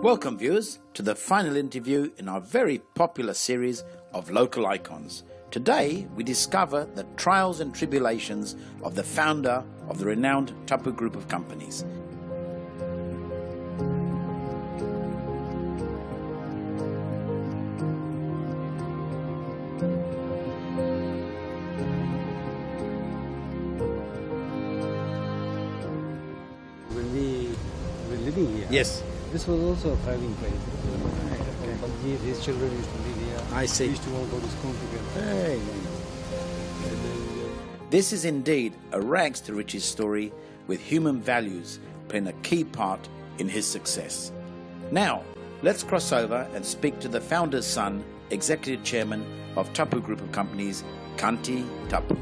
Welcome, viewers, to the final interview in our very popular series of Local Icons. Today, we discover the trials and tribulations of the founder of the renowned Tappoo Group of companies. When we were living here, Yes, this was also a thriving place. But his children used to live here. I see. We used to all go to school together. Hey. And then, This is indeed a rags to riches story with human values playing a key part in his success. Now, let's cross over and speak to the founder's son, Executive Chairman of Tappoo Group of Companies, Kanti Tappoo.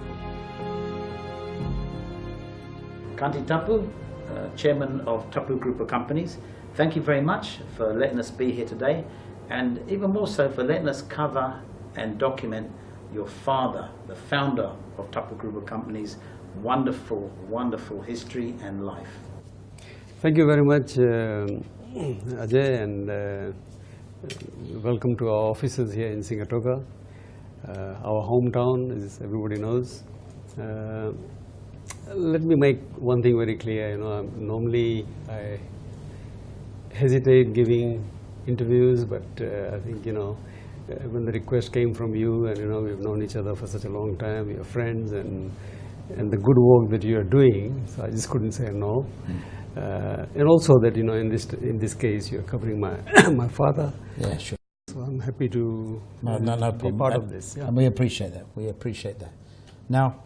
Kanti Tappoo, Chairman of Tappoo Group of Companies, thank you very much for letting us be here today, and even more so for letting us cover and document your father, the founder of Tappoo Group of Companies, wonderful, wonderful history and life. thank you very much, Ajay, and welcome to our offices here in Singatoga. Our hometown, as everybody knows. Let me make one thing very clear. Normally I hesitate giving interviews, but I think when the request came from you, and we've known each other for such a long time, we are friends, and the good work that you are doing, so I just couldn't say no. And also that in this case you're covering my my father. Yeah, sure. So I'm happy to No be problem. part of this. Yeah. And we appreciate that. We appreciate that. Now,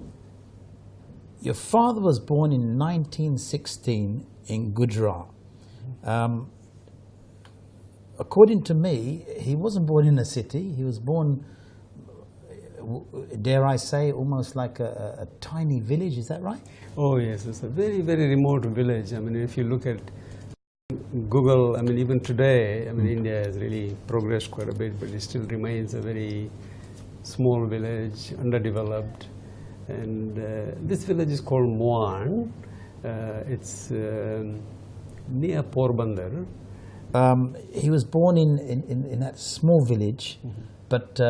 your father was born in 1916 in Gujarat. According to me, he wasn't born in a city. He was born, dare I say, almost like a tiny village. Is that right? Oh yes, it's a very, very remote village. I mean, if you look at Google, I mean, even today, I mean, India has really progressed quite a bit, but it still remains a very small village, underdeveloped. And this village is called Moan. It's near Porbandar. He was born in that small village, but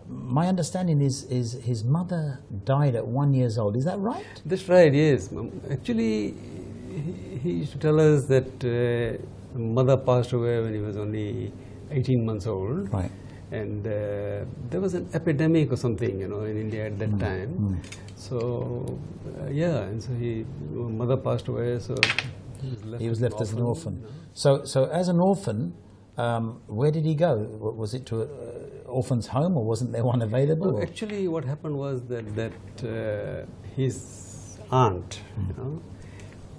my understanding is his mother died at 1 year old. Is that right? That's right, yes. Actually, he used to tell us that mother passed away when he was only 18 months old. Right. And there was an epidemic or something, in India at that time. So, and so mother passed away, so he was left as an orphan. So as an orphan, where did he go? Was it to an orphan's home, or wasn't there one available? Well, actually, what happened was that his aunt,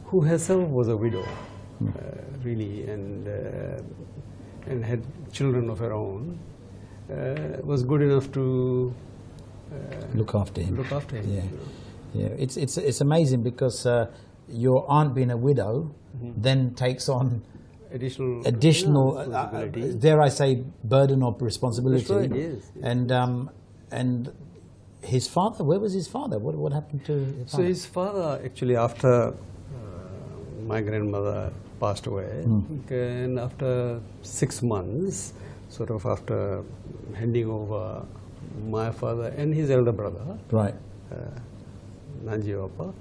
who herself was a widow, really, and had children of her own, was good enough to look after him. Yeah. It's amazing because your aunt, being a widow, then takes on additional dare I say, burden of responsibility. That's right, yes. And his father, where was his father? What happened to his father? So his father, actually, after my grandmother passed away, and after 6 months, sort of after handing over my father and his elder brother, right, Nanjiwapa,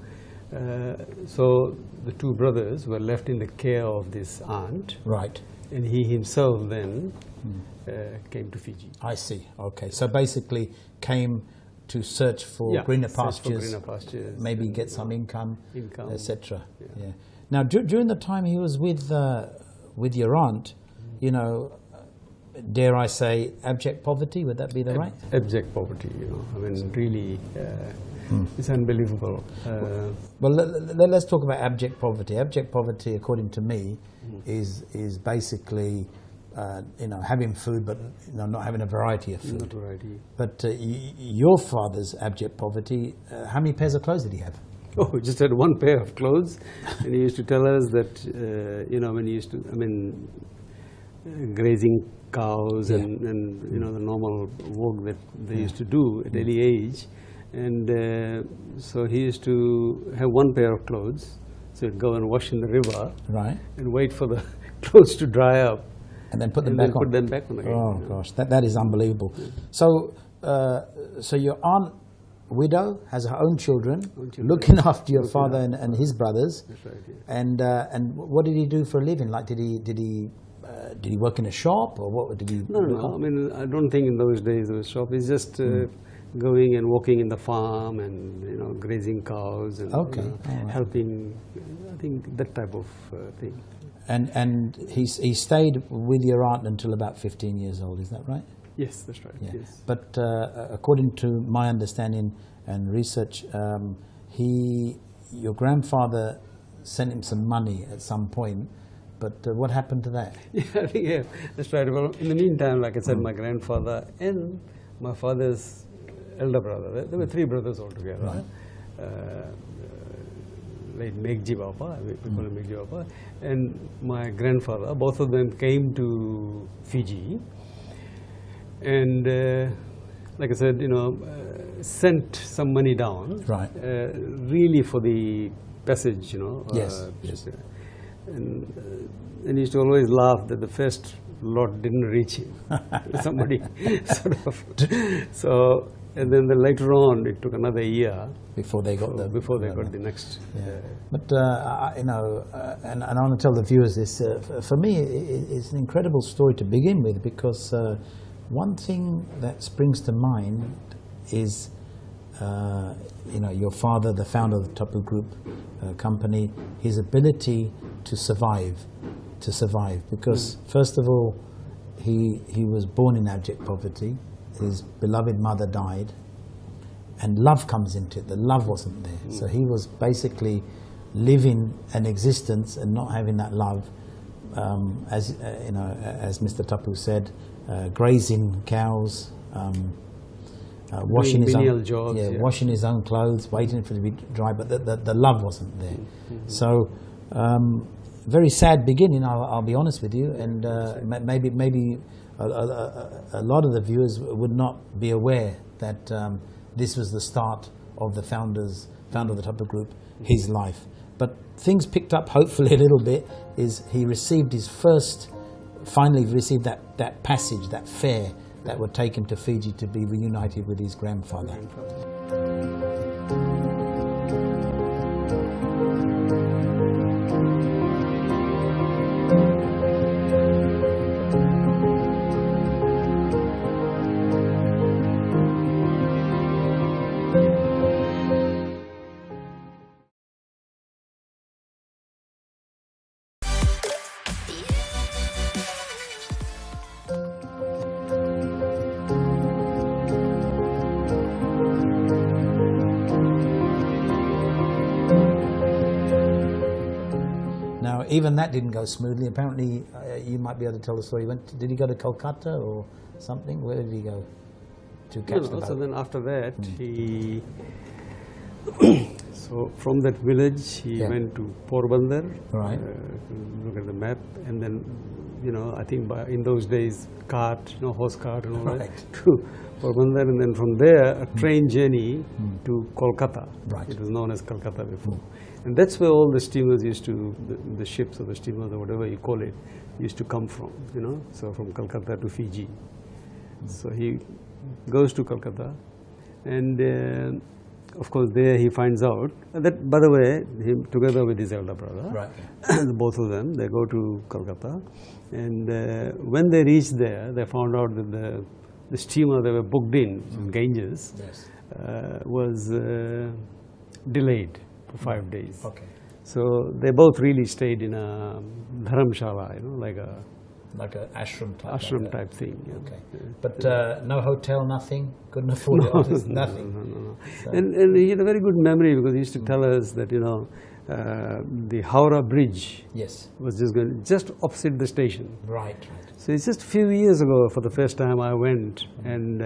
so the two brothers were left in the care of this aunt. right, And he himself then came to Fiji. I see. Okay, so basically came to search for greener pastures, maybe get some income, etc. Yeah. Now, during the time he was with your aunt, dare I say, abject poverty? Would that be the right? Abject poverty, I mean, really, it's unbelievable. Well, let's talk about abject poverty. Abject poverty, according to me, is basically having food, but not having a variety of food. Not variety. But your father's abject poverty, how many pairs of clothes did he have? Oh, he just had one pair of clothes, and he used to tell us that when he used to, grazing cows and the normal work that they used to do at early age, and so he used to have one pair of clothes. So So you'd go and wash in the river Right. and wait for the clothes to dry up. And then put them And back then on. put them back on again. Oh gosh, that is unbelievable. So, so your aunt, widow, has her own children, looking after your father and his brothers. That's right, yeah. And what did he do for a living? Like, did he work in a shop, or what did he? No. I mean, I don't think in those days there was shop. It's just going and walking in the farm and grazing cows and Okay, all right. helping. I think that type of thing. And he stayed with your aunt until about 15 years old. Is that right? Yes, that's right. Yeah. Yes. But according to my understanding and research, your grandfather sent him some money at some point. But what happened to that? Yeah, I think that's right. Well, in the meantime, like I said, my grandfather and my father's elder brother, there were three brothers altogether. Right. Like Megji Bapa, we call him Megji Bapa, and my grandfather, both of them came to Fiji. And like I said, sent some money down, Right. really for the passage, Yes. And he used to always laugh that the first lot didn't reach him. Somebody sort of. So, and then later on, it took another year Before they got the next. Yeah. But and I want to tell the viewers this. For me, it's an incredible story to begin with, because one thing that springs to mind is your father, the founder of the Tappoo Group company, his ability to survive. Because first of all, he was born in abject poverty. His beloved mother died, and love comes into it. The love wasn't there, so he was basically living an existence and not having that love. As Mr. Tappoo said, grazing cows, washing his own jobs, washing his own clothes, waiting for it to be dry, but the love wasn't there. So very sad beginning. I'll be honest with you, and maybe a lot of the viewers would not be aware that this was the start of the founder of the Tappoo Group, his life. But things picked up hopefully a little bit. He finally received that passage, that fare that would take him to Fiji to be reunited with his grandfather. Now, even that didn't go smoothly. Apparently, you might be able to tell the story. Did he go to Kolkata or something? Where did he go to catch the boat? So then after that, he so from that village he went to Porbandar. Right. Look at the map, and then I think in those days cart, horse cart and all Right. that to Porbandar, and then from there a train journey to Kolkata. Right. It was known as Kolkata before. And that's where all the steamers used to, the ships or the steamers or whatever you call it, used to come from, so from Calcutta to Fiji. So he goes to Calcutta, and of course there he finds out that, by the way, him together with his elder brother, Right. both of them, they go to Calcutta, and when they reached there, they found out that the steamer they were booked in, Ganges, Yes. was delayed for 5 days. Okay. So they both really stayed in a dharamshala, like a Like an ashram type. ashram type thing. Yeah. Okay. But no hotel, nothing? Couldn't afford it, office, nothing? No. So- And he had a very good memory, because he used to tell us that, the Howrah Bridge Yes. was just opposite the station. Right. So it's just a few years ago, for the first time I went, and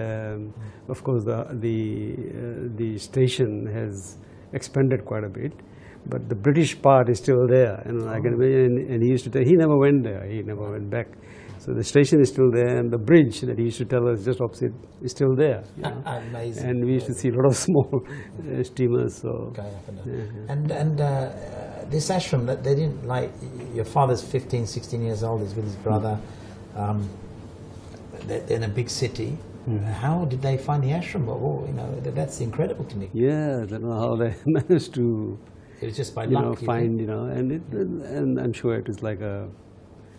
of course the station has expanded quite a bit, but the British part is still there, and I can imagine. And he used to tell, he never went there, he never went back, So the station is still there, and the bridge that he used to tell us just opposite is still there. You know. Amazing. And we used to see a lot of small steamers. So. Going up and down. And this ashram, that they didn't like. Your father's 15, 16 years old. He's with his brother. They're in a big city. How did they find the ashram? Well, you know, that's incredible to me. Yeah, I don't know how they managed to. It was just by you luck. know, find, you know, and I'm sure it is like a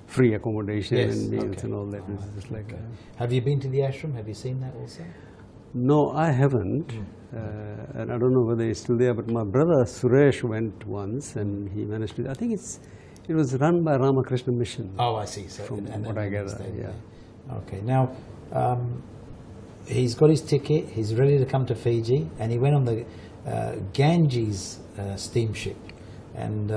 free accommodation and meals and all that. It's just like Have you been to the ashram? Have you seen that also? No, I haven't, and I don't know whether it's still there. But my brother Suresh went once, and he managed to. I think it was run by Ramakrishna Mission. Oh, I see. So, from what I gather, yeah. Okay, now he's got his ticket. He's ready to come to Fiji, and he went on the Ganges steamship. And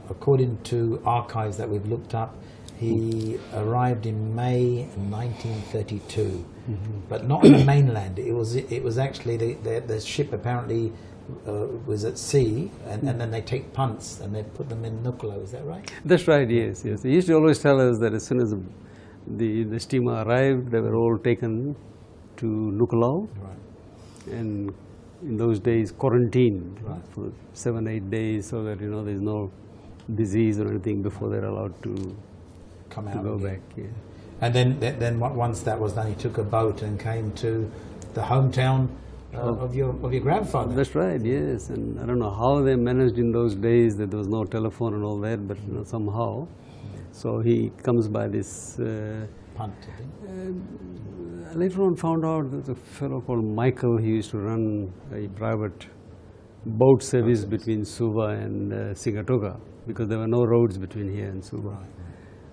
according to archives that we've looked up, he arrived in May 1932, but not on the mainland. It was actually the ship apparently was at sea, and then they take punts and they put them in Nucolo. Is that right? That's right. Yes. He used to always tell us that as soon as the steamer arrived, they were all taken to Nucolo, and in those days quarantined for 7-8 days, so that there's no disease or anything before they're allowed to come out, go back. Yeah. And then once that was done, he took a boat and came to the hometown of your grandfather. That's right. Yes, and I don't know how they managed in those days that there was no telephone and all that, but somehow. So he comes by this. Punt, I think. Later on, found out there's a fellow called Michael. He used to run a private boat service between Suva and Sigatoka, because there were no roads between here and Suva. Right.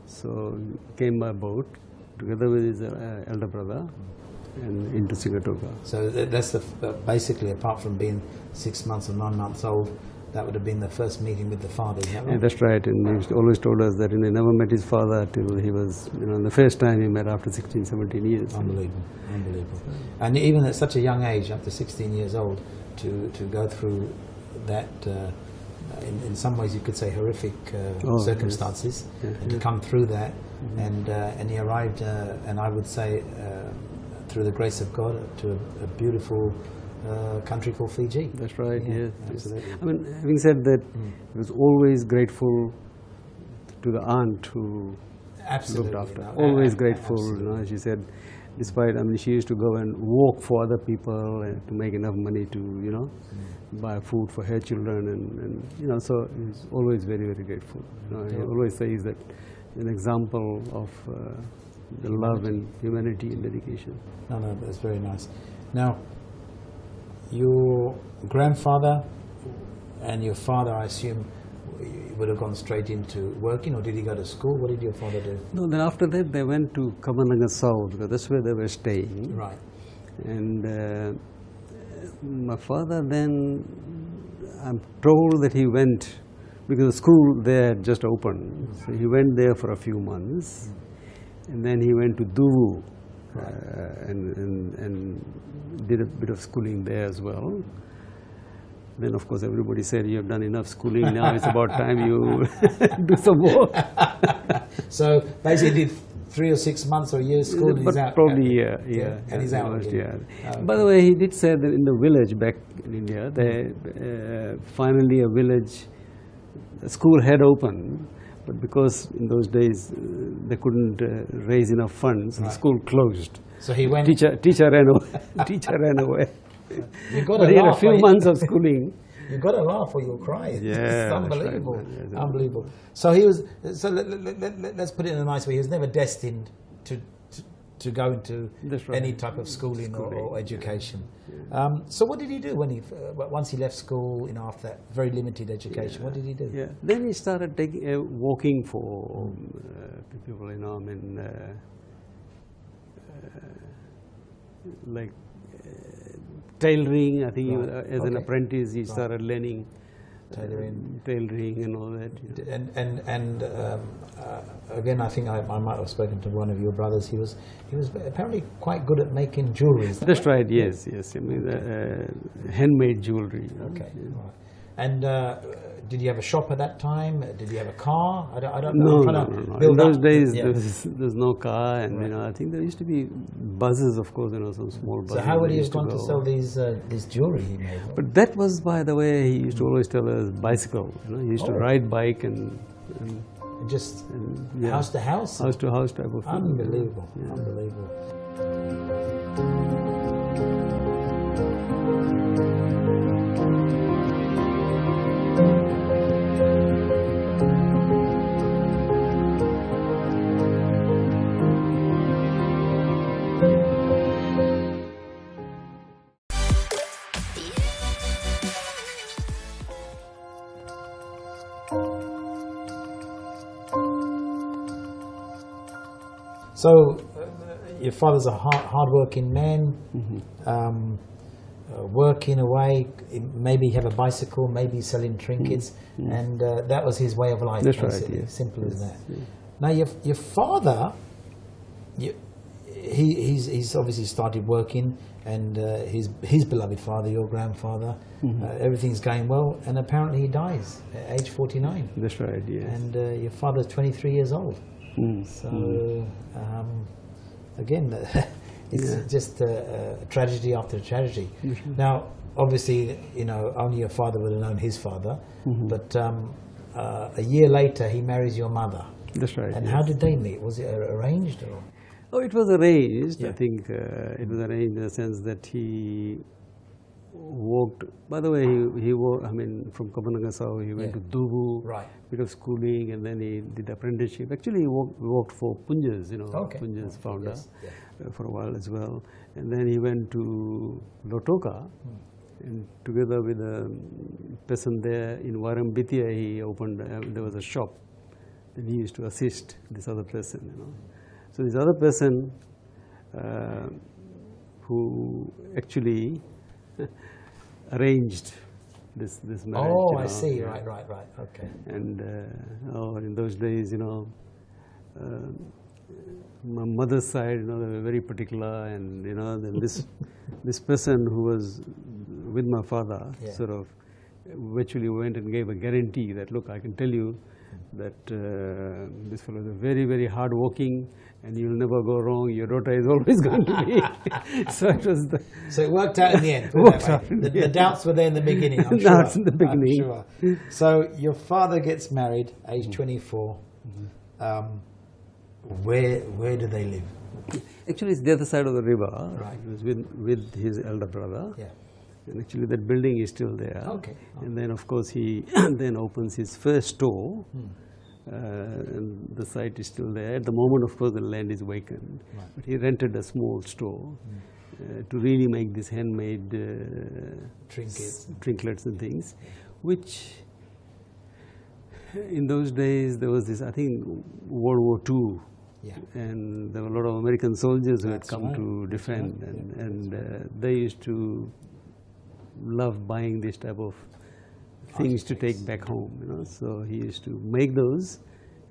So he came by boat together with his elder brother and into Sigatoka. So that's basically, apart from being 6 months or 9 months old, that would have been the first meeting with the father, is that right? Yeah, that's right, and he always told us that he never met his father till he was, the first time he met after 16, 17 years. Unbelievable, unbelievable. And even at such a young age, up to 16 years old, to go through that, in some ways you could say horrific circumstances, yes. and to come through that, and he arrived, and I would say, through the grace of God, to a beautiful country called Fiji. That's right, yes. Absolutely. I mean, having said that, he was always grateful to the aunt who looked after. Always grateful, she said, despite, she used to go and walk for other people and to make enough money to, buy food for her children, and so he's always very, very grateful. He always says that an example of the love and humanity and dedication. No, that's very nice. Now, your grandfather and your father, I assume, would have gone straight into working, or did he go to school? What did your father do? No, then after that they went to Kamananga South, because that's where they were staying. Right. And my father then, I'm told that he went, because the school there had just opened, so he went there for a few months, and then he went to Duvu, and did a bit of schooling there as well. Then of course everybody said, you've done enough schooling, now it's about time you do some more. So basically did 3 or 6 months or a year's school, and he's out. Probably, yeah. And he's out again. Yeah. Okay. By the way, he did say that in the village back in India, they finally a school had opened, but because in those days they couldn't raise enough funds, the school closed. So he went. Teacher ran away. Teacher ran away. But he had a few months of schooling. You've got to laugh or you'll cry. Yeah, It's unbelievable. Right. Unbelievable. So he was. So let's put it in a nice way. He was never destined to go into any type of schooling. Or education. Yeah. So what did he do when once he left school? After that very limited education, what did he do? Yeah. Then he started walking for people. Like tailoring. I think as an apprentice he started learning tailoring and all that. And again, I think I might have spoken to one of your brothers. He was apparently quite good at making jewelry. That's right. Yes. Handmade jewelry. Okay. Right. And did you have a shop at that time? Did you have a car? I don't No, know. no. In Build those up- days, yeah. there's no car, and you know, I think there used to be buses, of course, you know, some small buses. So how would that he have used gone to go. sell this jewelry he made? But that was, by the way, he used to always tell us bicycle. You know, he used to Oh. ride bike and Just yeah, house to house? house to house type of thing. Unbelievable, Yeah. unbelievable. So, your father's a hard-working man, working away, maybe have a bicycle, maybe selling trinkets, and that was his way of life, That's right, basically. yes. Simple as that. Yeah. Now, your father, he's obviously started working, and his beloved father, your grandfather, everything's going well, and apparently he dies at age 49. That's right, yes. And your father's 23 years old. So, again, it's just a tragedy after tragedy. Now, obviously, you know, only your father would have known his father, but a year later he marries your mother. That's right. And yes. how did they meet? Was it arranged? Or? Oh, it was arranged. Yeah. I think it was arranged in the sense that he walked. By the way, he walked. I mean, from Kabanangasau, he went to Dubu, Right. bit of schooling, and then he did apprenticeship. Actually, he worked for Punjas, you know, Okay. Punjas founder, Yes, yeah. for a while as well. And then he went to Lotoka, and together with a person there in Warambithia, he opened. There was a shop, and he used to assist this other person, you know. So this other person, who actually arranged this marriage. Oh, you I know, see. yeah. Right. Okay. And in those days, you know, my mother's side, you know, they were very particular, and you know, then this person who was with my father, Yeah. sort of, virtually went and gave a guarantee that, look, I can tell you that this fellow is very, very hard-working, and you'll never go wrong. Your daughter is always going to be. So it was the. So it worked out in the end. Put it Worked that out way. in the The end. doubts were there in the beginning. I'm Doubts sure. in the beginning. I'm sure. So your father gets married, age 24. Where do they live? Actually, it's the other side of the river. Right. It was with his elder brother. Yeah. And actually, that building is still there. Okay. And then, of course, he then opens his first store. And the site is still there. At the moment, of course, the land is vacant. Right. But he rented a small store to really make these handmade trinkets and things, which in those days there was this, I think, World War II. Yeah. And there were a lot of American soldiers who had That's come right. to That's defend, right. and they used to love buying this type of things to take back home, you know. So he used to make those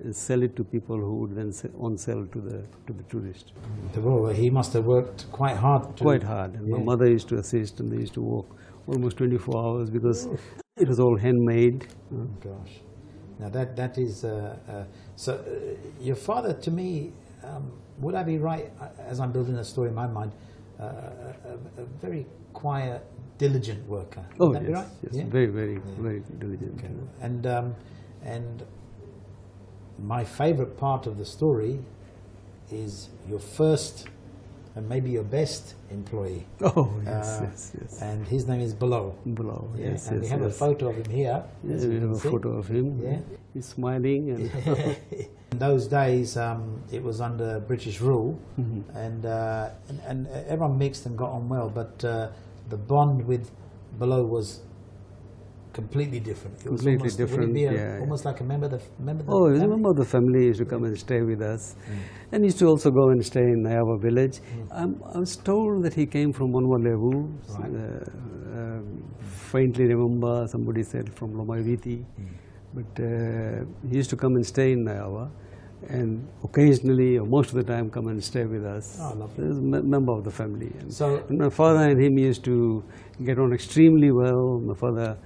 and sell it to people who would then on-sell to the tourist. Well, he must have worked quite hard. Quite hard. And my Yeah. mother used to assist, and they used to work almost 24 hours because it was all handmade. Oh gosh. Now that is so. Your father, to me, would I be right? As I'm building a story in my mind, a very quiet, diligent worker. Would Oh that yes, be right? yes, Yeah? very, very, very diligent. Okay. you know. And my favorite part of the story is your first and maybe your best employee. Oh yes, yes. And his name is Below. Below, Yeah, yes, and we yes, have a yes. photo of him here. Yeah, as you we can have a see. photo of him. Yeah. He's smiling, and In those days, it was under British rule, Mm-hmm. and everyone mixed and got on well. But the bond with Below was completely different. It was Completely almost, would it different, be yeah. almost like a member of the oh, I family? remember the family used to come and stay with us, and used to also go and stay in Nayawa village. I was told that he came from Manwalevu. Right. Faintly remember somebody said from Lomaiviti, but he used to come and stay in Nayawa, and occasionally, or most of the time, come and stay with us. Oh, lovely. He was a member of the family. And So- my father and him used to get on extremely well. My father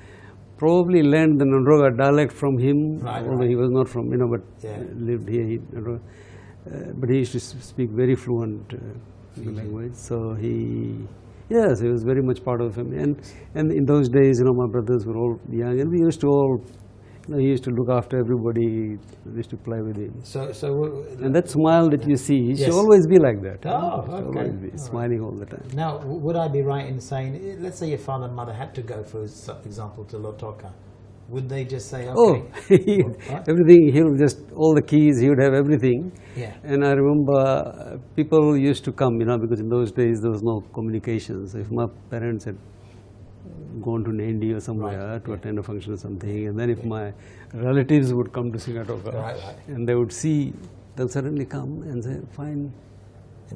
probably learned the Nandroga dialect from him, although he was not from, but lived here. But he used to speak very fluent language. So yes, he was very much part of the family. And in those days, my brothers were all young, and we used to all, he used to look after everybody. We used to play with him. And that smile that you see, he should always be like that. Oh, okay. Always be smiling all the time. Now, would I be right in saying, let's say your father and mother had to go, for example, to Lotoka, would they just say, okay? Everything, he would just, all the keys, he would have everything. Yeah. And I remember people used to come, because in those days there was no communications. If my parents had gone to Nandi or somewhere to attend a function or something, and then if my relatives would come to Singatoka, and they would see, they'll suddenly come and say, fine,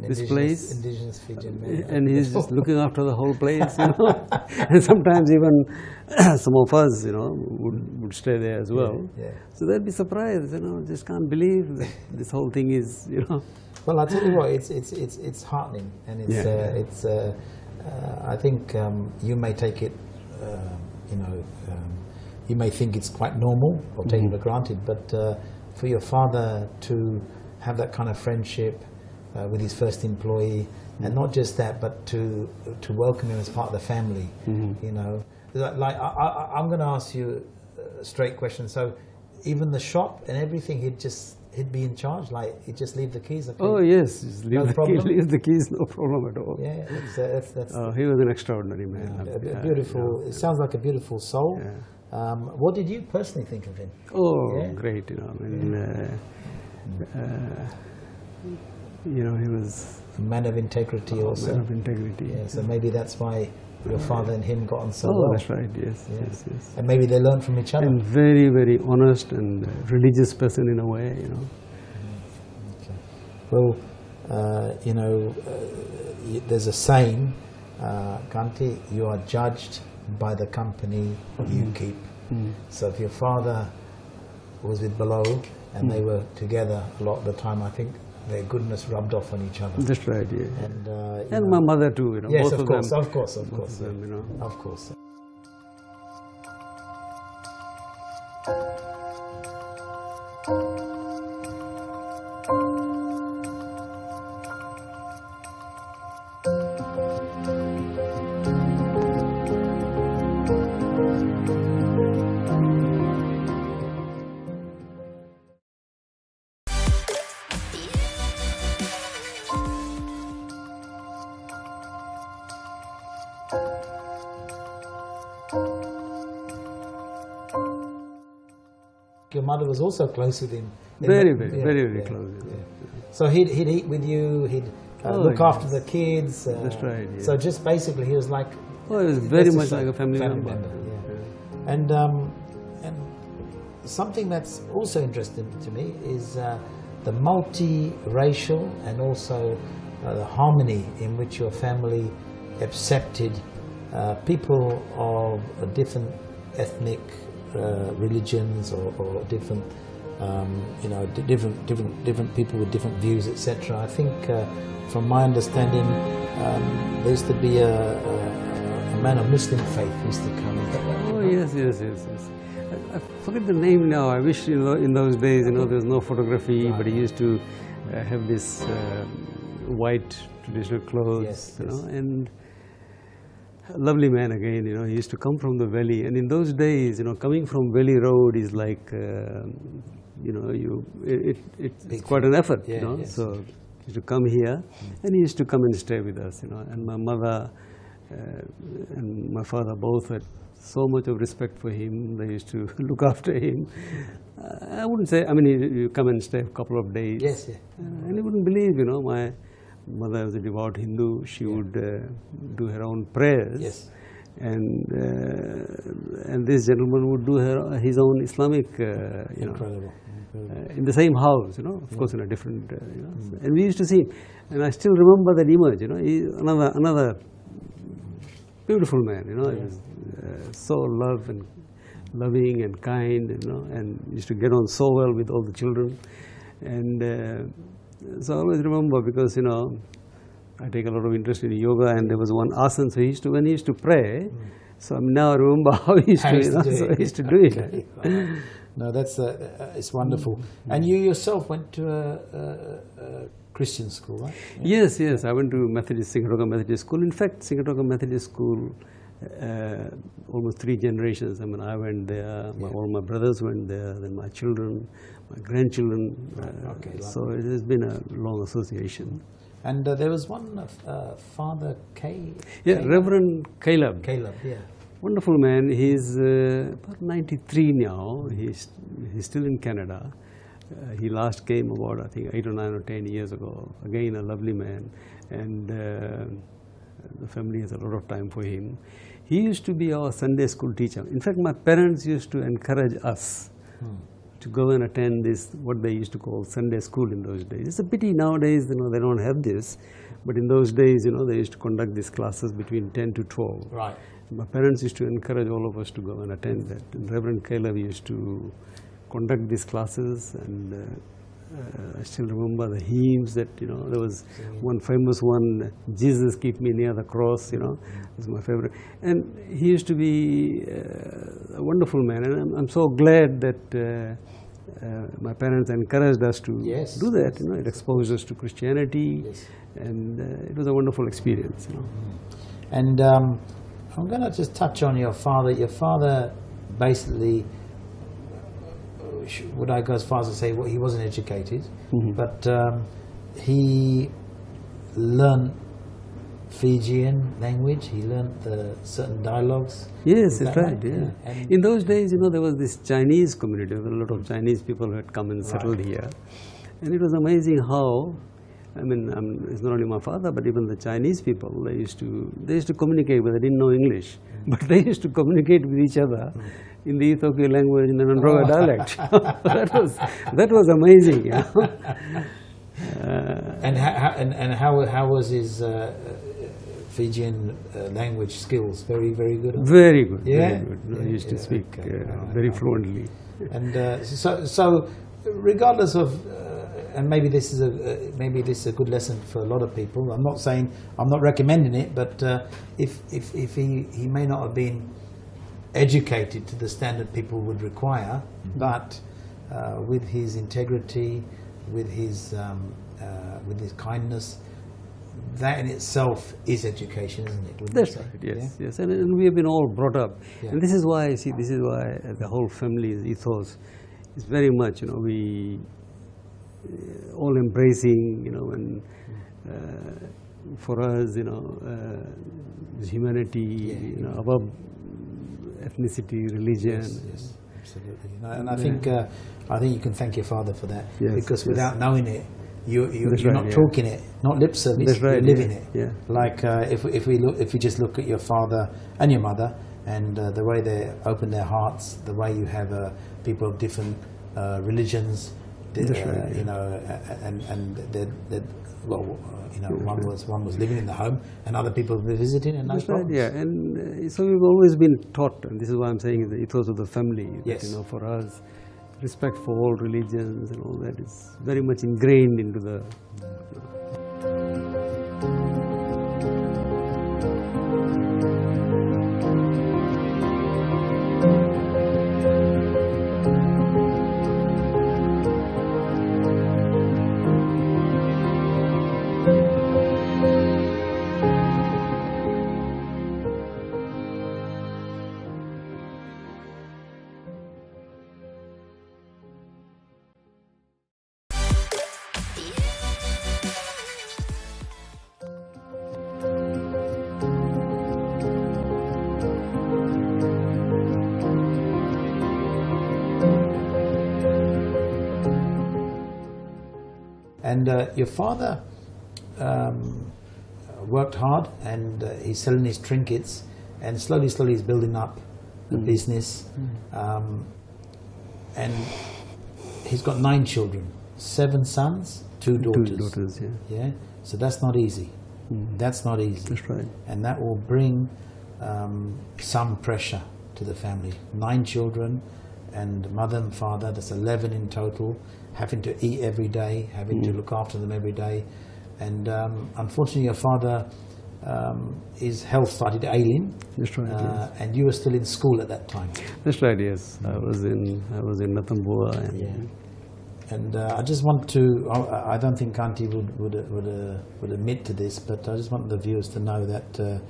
this place, indigenous Fijian man, and he's just looking after the whole place, and sometimes even some of us, would stay there as well. So they'd be surprised, just can't believe that this whole thing is, Well, I'll tell you what, it's heartening, and it's I think you may take it, you may think it's quite normal or take it for granted, but for your father to have that kind of friendship with his first employee, and not just that, but to welcome him as part of the family, like I'm going to ask you a straight question. So even the shop and everything, he'd be in charge, like he'd just leave the keys. Okay. Oh yes, just leave the keys, no problem at all. Yeah, that's he was an extraordinary man. Beautiful. It sounds like a beautiful soul. Yeah. What did you personally think of him? Oh, great! He was a man of integrity also. Man of integrity. Yeah, so maybe that's why your father and him got on so well. That's right, yes. And maybe they learned from each other. And very, very honest and religious person in a way, Okay. Well, there's a saying, Kanti, you are judged by the company you keep. So if your father was with Below and they were together a lot of the time, I think their goodness rubbed off on each other. That's right, yeah. And my mother too, Yes, both of course, them. of course. Of course. Your mother was also close with him. Very close. Yeah. So he'd eat with you. He'd look after the kids. That's right. Yeah. So just basically, he was like. Oh, he was very much like a family member. Yeah. And something that's also interesting to me is the multi-racial and also the harmony in which your family accepted people of different ethnic religions or different, different people with different views, etc. I think, from my understanding, there used to be a man of Muslim faith who used to come. Oh yes. I forget the name now. I wish in those days, there was no photography, but he used to have this white traditional clothes, and. A lovely man again, he used to come from the valley, and in those days, coming from Valley Road is like, it's quite an effort, Yes. So he used to come here, and he used to come and stay with us, and my mother and my father both had so much of respect for him. They used to look after him. I wouldn't say, you come and stay a couple of days. Yes. And you wouldn't believe, my mother was a devout Hindu. She would do her own prayers. Yes. And this gentleman would do his own Islamic, Incredible. in the same house, of course in a different, and we used to see him. And I still remember that image, he's another beautiful man, He was so loving and kind, and used to get on so well with all the children. And so I always remember, because I take a lot of interest in yoga, and there was one asana. So when he used to pray, So now I remember how he used How to, he used to do so it. I used to do it. Okay, right. No, that's it's wonderful. And you yourself went to a Christian school, right? Yes, yes. I went to Singatoka Methodist School. In fact, Singatoka Methodist School, almost 3 generations. I mean, I went there. All my brothers went there. Then my children, my grandchildren. Okay, so it has been a long association. And there was one Father K. Yeah, Reverend Caleb. Caleb, yeah. Wonderful man. He's about 93 now. He's still in Canada. He last came about, I think, 8 or 9 or 10 years ago. Again, a lovely man, and the family has a lot of time for him. He used to be our Sunday school teacher. In fact, my parents used to encourage us to go and attend this, what they used to call Sunday school in those days. It's a pity nowadays, they don't have this, but in those days, they used to conduct these classes between 10 to 12. Right. My parents used to encourage all of us to go and attend that. And Reverend Caleb used to conduct these classes, and I still remember the hymns that, there was one famous one, Jesus Keep Me Near the Cross, was my favorite. And he used to be a wonderful man, and I'm so glad that my parents encouraged us to do that. It exposed us to Christianity, and it was a wonderful experience. And I'm going to just touch on your father. Your father basically, would I go as far as to say, well, he wasn't educated, but he learned Fijian language. He learned the certain dialogues. Yes, that's right. Yeah. In those days, there was this Chinese community. There were a lot of Chinese people who had come and settled here, and it was amazing how. I mean, it's not only my father, but even the Chinese people. They used to communicate, but they didn't know English. But they used to communicate with each other in the Ethiopian language, in the Nandroga dialect. that was amazing. And how was his Fijian language skills? Very, very good. Very good. Yeah? Very good. He used to speak very fluently. And so regardless of. And maybe this is a good lesson for a lot of people. I'm not recommending it, but if he may not have been educated to the standard people would require, but with his integrity, with his kindness, that in itself is education, isn't it? That's right. Yes, yes. And we have been all brought up, and this is why the whole family's ethos is very much we. All embracing, and for us, humanity, above ethnicity, religion. Yes, absolutely. And I think you can thank your father for that, because without knowing it, you're not talking it, not lip service. That's right, you're living it. Yeah. Like if you just look at your father and your mother, and the way they open their hearts, the way you have people of different religions. One was living in the home, and other people were visiting, and that's right. Yeah, and so we've always been taught, and this is why I'm saying the ethos of the family. Yes. That, for us, respect for all religions and all that is very much ingrained into the. And your father worked hard, and he's selling his trinkets, and slowly he's building up the business. And he's got 9 children, 7 sons, 2 daughters. 2 daughters, Yeah. So that's not easy. That's not easy. That's right. And that will bring some pressure to the family. 9 children, and mother and father, that's 11 in total, having to eat every day, having to look after them every day. And unfortunately your father his health started ailing. That's right. Yes. And you were still in school at that time. That's right. Yes, I was in Tappoo. And I just want to, I don't think Kanti would admit to this, but I just want the viewers to know that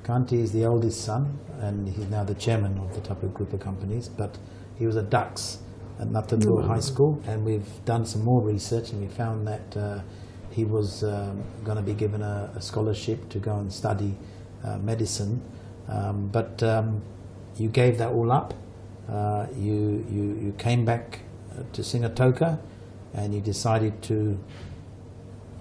Kanti is the oldest son, and he's now the chairman of the Tappoo Group of Companies, but he was a Dux at Natambua High School, and we've done some more research, and we found that he was going to be given a scholarship to go and study medicine, but you gave that all up. You came back to Singatoka, and you decided to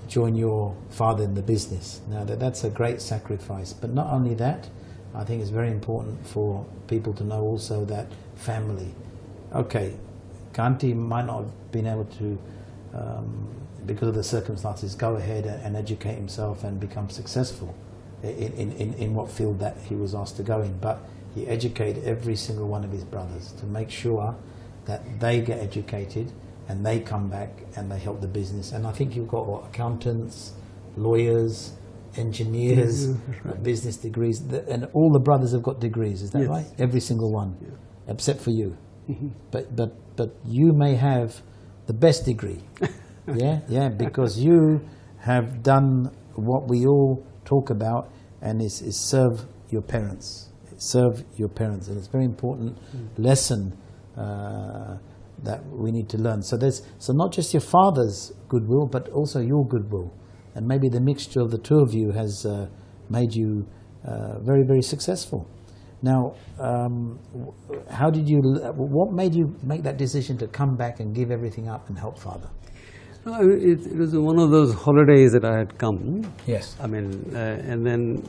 join your father in the business. Now that's a great sacrifice, but not only that, I think it's very important for people to know also that family. Okay, Kanti might not have been able to, because of the circumstances, go ahead and educate himself and become successful in what field that he was asked to go in, but he educated every single one of his brothers to make sure that they get educated and they come back and they help the business. And I think you've got accountants, lawyers, engineers, right. Business degrees, and all the brothers have got degrees. Is that Yes. right? Every single one, Yeah. except for you. But you may have the best degree. Yeah, because you have done what we all talk about, and is serve your parents. Serve your parents, and it's a very important lesson that we need to learn. So not just your father's goodwill, but also your goodwill, and maybe the mixture of the two of you has made you very, very successful. Now, what made you make that decision to come back and give everything up and help father? No, it was one of those holidays that I had come. Yes. I mean, and then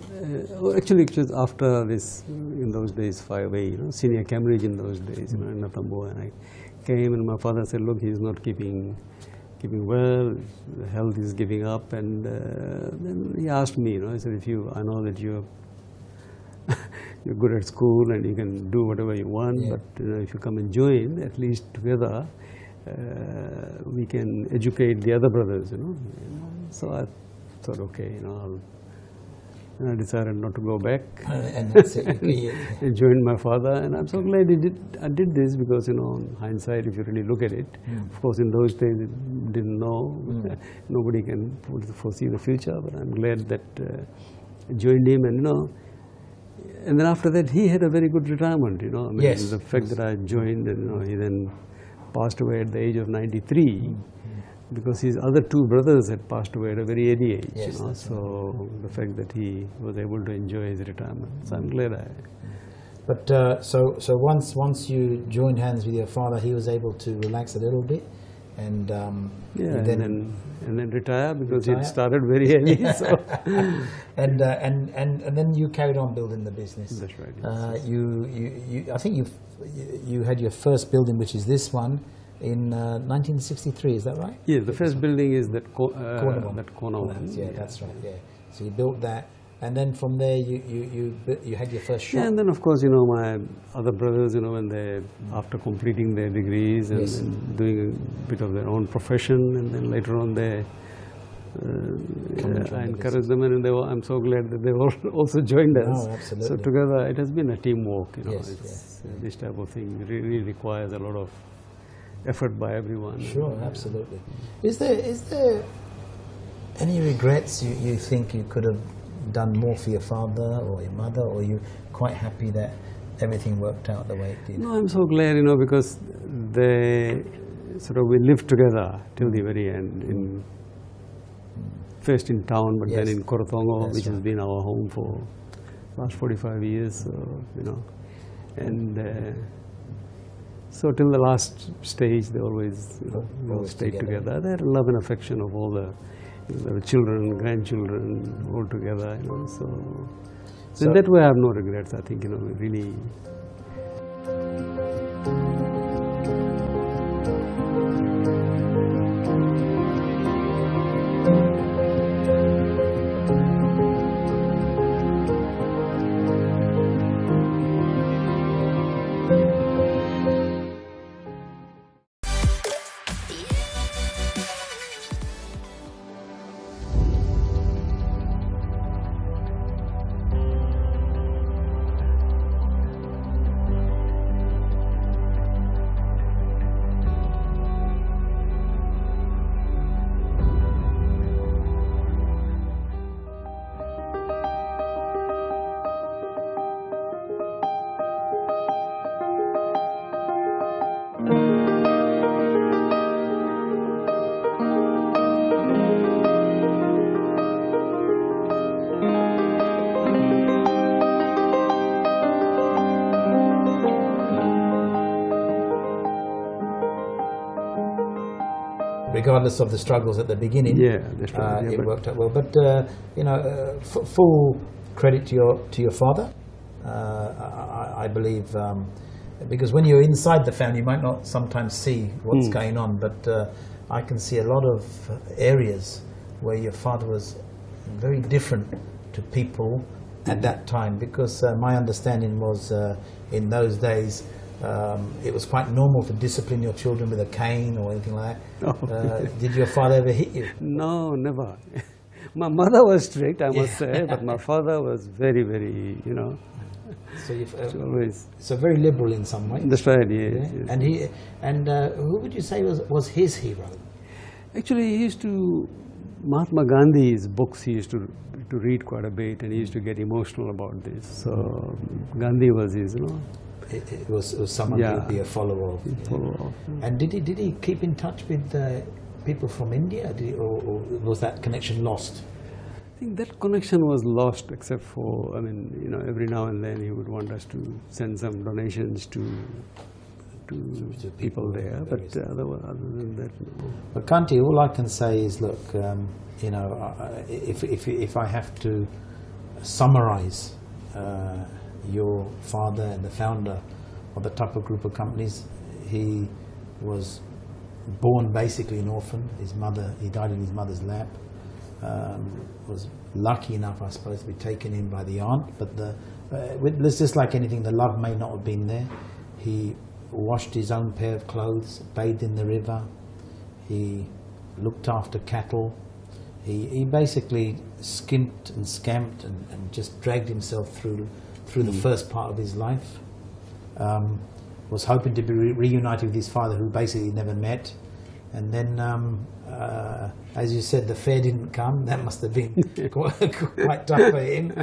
actually it was after this, in those days, 5A, senior Cambridge in those days, in Natambua, and I came and my father said, look, he's not keeping well, the health is giving up, and then he asked me, he said, I know that you're good at school and you can do whatever you want, but if you come and join, at least together, we can educate the other brothers, So I thought, okay, and I decided not to go back. And that's it. I joined my father, and I'm so glad I did this because, in hindsight, if you really look at it, of course, in those days, it didn't know. Nobody can foresee the future, but I'm glad that I joined him, and then after that, he had a very good retirement, I mean, Yes. the fact that I joined, and, he then passed away at the age of 93, because his other two brothers had passed away at a very early age, Yes, so the fact that he was able to enjoy his retirement, so I'm glad I... But so once you joined hands with your father, he was able to relax a little bit, and and then retire because it started very early. So. and then you carried on building the business. That's right. You I think you had your first building, which is this one, in 1963. Is that right? Yeah, the first building is that corner one. Yeah, that's right. Yeah. So you built that. And then from there, you had your first shop. Yeah, and then of course, my other brothers, when they, after completing their degrees and doing a bit of their own profession, and then later on they, I encouraged them, and I'm so glad that they also joined us. Oh, absolutely. So together, it has been a teamwork. Yes. This type of thing really requires a lot of effort by everyone. Sure, absolutely. Is there any regrets you think you could have done more for your father or your mother, or are you quite happy that everything worked out the way it did? No, I'm so glad, because we lived together till the very end, first in town, but then in Korotongo, which has been our home for last 45 years, and so till the last stage, they always stayed together. They had love and affection of all the children, grandchildren, all together, so in that way I have no regrets. I think, really. regardless of the struggles at the beginning, Yeah, that's right. Yeah, it but- worked out well. But full credit to your father. I believe because when you're inside the family, you might not sometimes see what's going on. But I can see a lot of areas where your father was very different to people at that time. Because my understanding was in those days. It was quite normal to discipline your children with a cane or anything like that. Did your father ever hit you? No, never. My mother was strict, I must say, but my father was very, very, So you've, always. so very liberal in some way. That's right, yes. Yeah? Yes. And who would you say was his hero? Actually, he used to, Mahatma Gandhi's books he used to read quite a bit, and he used to get emotional about this. So Gandhi was his, It was someone Yeah. you'd be a follower of. follow up. And did he keep in touch with people from India, or was that connection lost? I think that connection was lost, except for, every now and then he would want us to send some donations to people there, but other than that, no. But Kanti, all I can say is, look, if I have to summarize your father and the founder of the Tappoo Group of companies, he was born basically an orphan. He died in his mother's lap. Was lucky enough, I suppose, to be taken in by the aunt. But it's just like anything, the love may not have been there. He washed his own pair of clothes, bathed in the river. He looked after cattle. He basically skimped and scamped and just dragged himself through the first part of his life. Was hoping to be reunited with his father, who basically never met. And then, as you said, the fare didn't come. That must have been quite tough for him.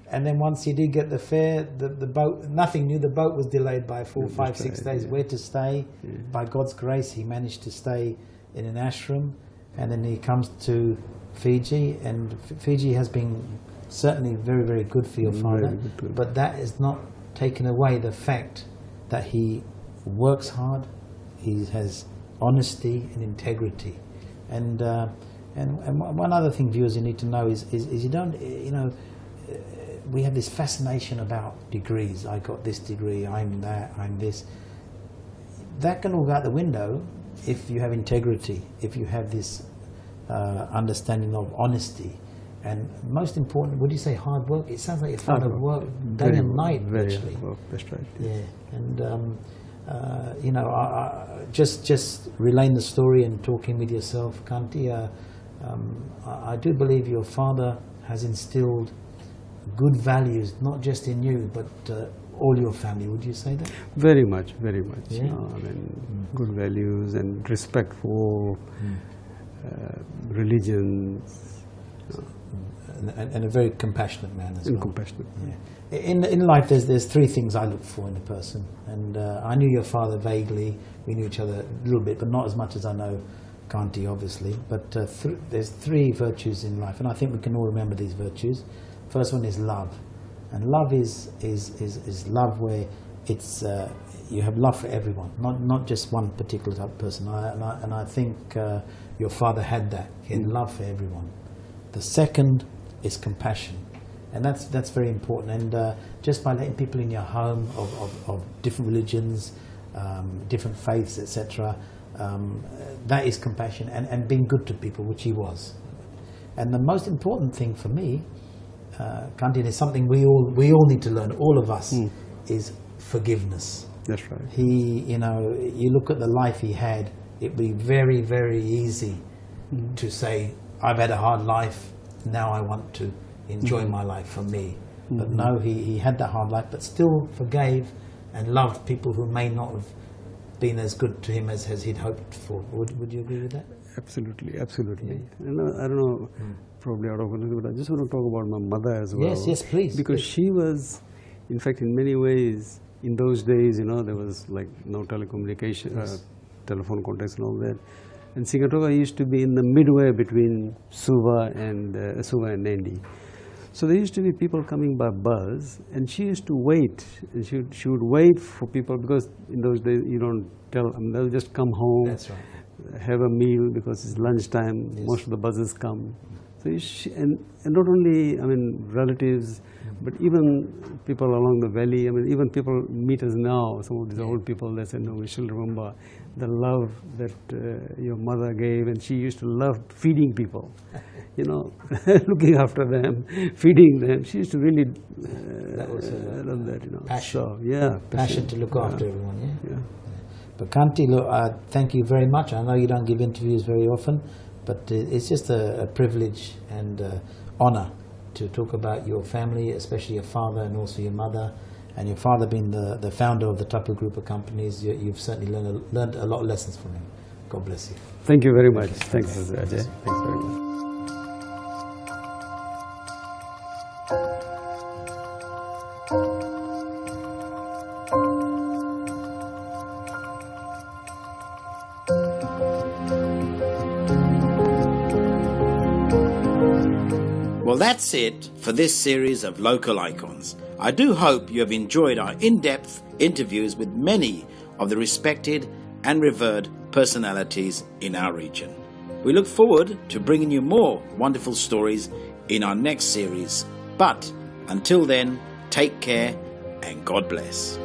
And then once he did get the fare, the boat, nothing new. The boat was delayed by 4, 5, 6 days. Yeah. Where to stay? Yeah. By God's grace, he managed to stay in an ashram. And then he comes to Fiji, and Fiji has been certainly very, very good for your father. Very good. But that has not taken away the fact that he works hard. He has honesty and integrity, and one other thing, viewers, you need to know is you don't, we have this fascination about degrees. I got this degree, I'm that, I'm this. That can all go out the window if you have integrity, if you have this understanding of honesty, and most important, would you say hard work? It sounds like your father worked day and night, actually. That's right. Yeah, and just relaying the story and talking with yourself, Kanti, I do believe your father has instilled good values, not just in you, but all your family. Would you say that? Very much. Yeah. Good values and respect for religions. And a very compassionate man as well. And compassionate. Yeah. In life, there's three things I look for in a person, and I knew your father vaguely. We knew each other a little bit, but not as much as I know Kanti, obviously. But there's three virtues in life, and I think we can all remember these virtues. First one is love, and love is love where it's you have love for everyone, not just one particular type of person. And I think your father had that. He had love for everyone. The second is compassion, and that's very important. And just by letting people in your home of different religions, different faiths, etc., that is compassion and being good to people, which he was. And the most important thing for me, Kanti, is something we all need to learn, all of us, is forgiveness. That's right. You look at the life he had, it'd be very, very easy to say, I've had a hard life, now I want to enjoy my life for me. But no, he had that hard life, but still forgave and loved people who may not have been as good to him as he'd hoped for. Would you agree with that? Absolutely. Yeah. I don't know, probably out of context, but I just want to talk about my mother as well. Yes, please. Because she was, in fact, in many ways, in those days, there was like no telecommunication, telephone contacts and all that. And Sigatoka used to be in the midway between Suva and Nandi. So there used to be people coming by bus, and she used to wait. And she would wait for people, because in those days you don't tell them, they'll just come home. That's right. have a meal because it's lunchtime. Yes. Most of the buses come. So and not only, I mean, relatives, but even people along the valley. I mean, even people meet us now. Some of these old people, they said, "No, we still remember the love that your mother gave, and she used to love feeding people." You know, looking after them, feeding them. She used to really That was love that. You know, passion. So, yeah, Passion to look after everyone. Yeah. Yeah. But Kanti, look, thank you very much. I know you don't give interviews very often, but it's just a privilege and honour to talk about your family, especially your father and also your mother. And your father being the founder of the Tappoo Group of Companies, you've certainly learned a lot of lessons from him. God bless you. Thank you very much. Thanks, Ajay. Thanks very much. Well, that's it for this series of Local Icons. I do hope you have enjoyed our in-depth interviews with many of the respected and revered personalities in our region. We look forward to bringing you more wonderful stories in our next series. But until then, take care and God bless.